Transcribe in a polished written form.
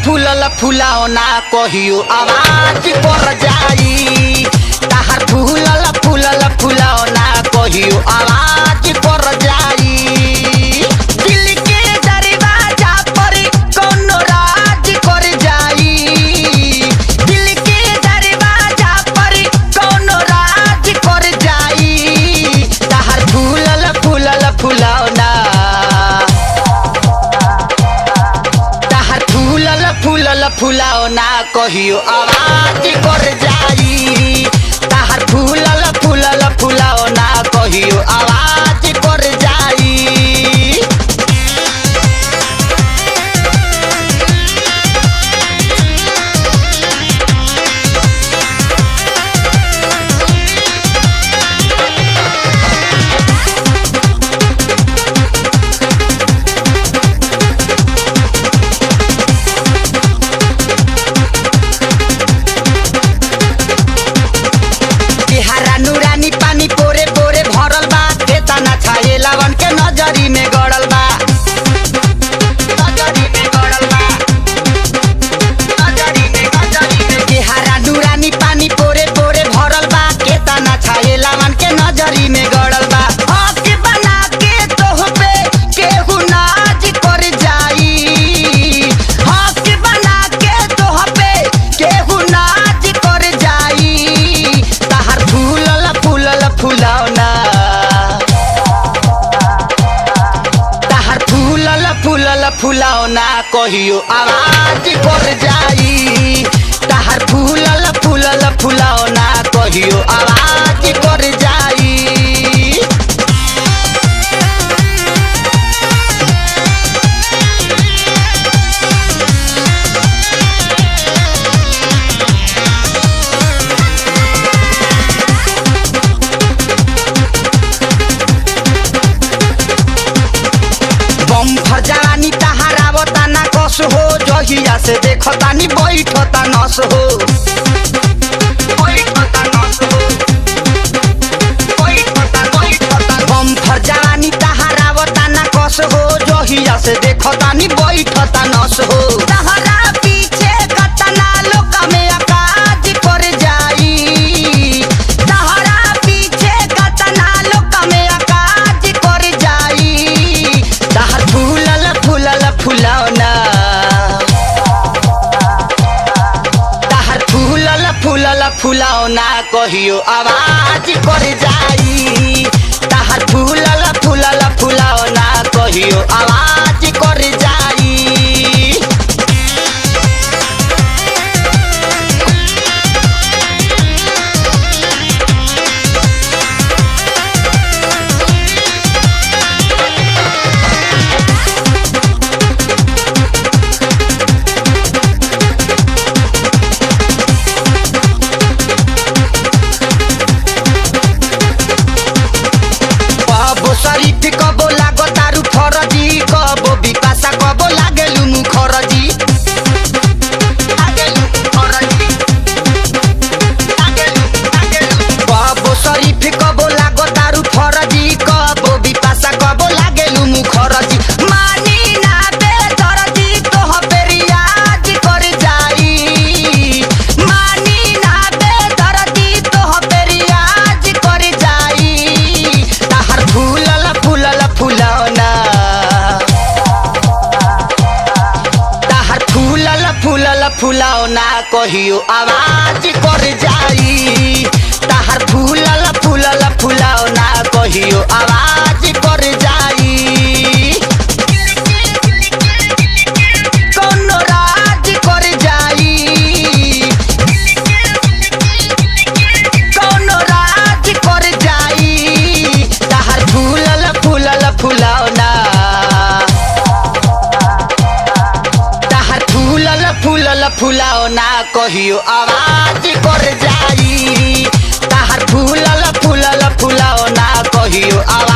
फूलल फुलाओ ना कहियो आवाज पर जाई। ताहर फूलल फुलाओ ना कहियो आवाज पर जाई। दिल के दरवाजा पर कोनो राज कर जाई। दिल के दरवाजा पर कोनो राज कर जाई। ताहर फूलल फुलाओ ना फुलाओ ना कहियो आवाज कर जाई। ताहर फूलल फुलाओ ना कहियो आवाज कर जाई। नूरानी पानी पोरे पोरे भरल बा। केतना छाए लवन के नजरी में गड़ल बा। केहरा नूरानी पानी पोरे पोरे भरल बा। केतना छाए लवन के नजरी में गड़ल बा। हक बना के तोह पे केहू नाज कर जाई। हक बना के तोह पे केहू नाज कर जाई। ताहर फुलाओ ना ताहर फुलाओ ना कहियो आवाज कर जाई। ताहर फुलाओ ना कहियो आवाज कर जाई। बम्फर जवानी तहारावता ना कस हो। जहिया से देखतानी बैठता नस हो। बम्फर जवानी तहारावता ना कस हो। जहिया से देखतानी बैठता नस हो। तहरा पीछे कतना लोक में आकाज कर जाई। तहरा पीछे कतना लोक में आकाज कर जाई। ताहर फुलाओ ना ताहर फुलाओ ना कहियो आवाज कर जाई। ताहर फुलाओ ना कहियो आवाज कर जाई। शरीफ कबो लागो तारू फरजी। कबो बिपाशा कबो लागेलु मुखरजी। कबो शरीफ कबो लागो तारू फरजी। कबो बिपाशा कबो लागेलु मुखरजी। मानी ना दे दरजी तोह पे रियाज कर जाई। मानी ना दे दरजी तोह पे रियाज कर जाई। ताहर फुलाओ ना ताहर फुलाओ ना कहियो आवाज कर जाई। ताहर फुलाओ ना कहियो आवाज कर जाई। कोनो राज कर जाई। कोनो राज कर जाई। ताहर फुलाओ ना ताहर फुलाओ ना कहियो आवाज कर जाई। ताहर फुलाओ ना कहियो आवाज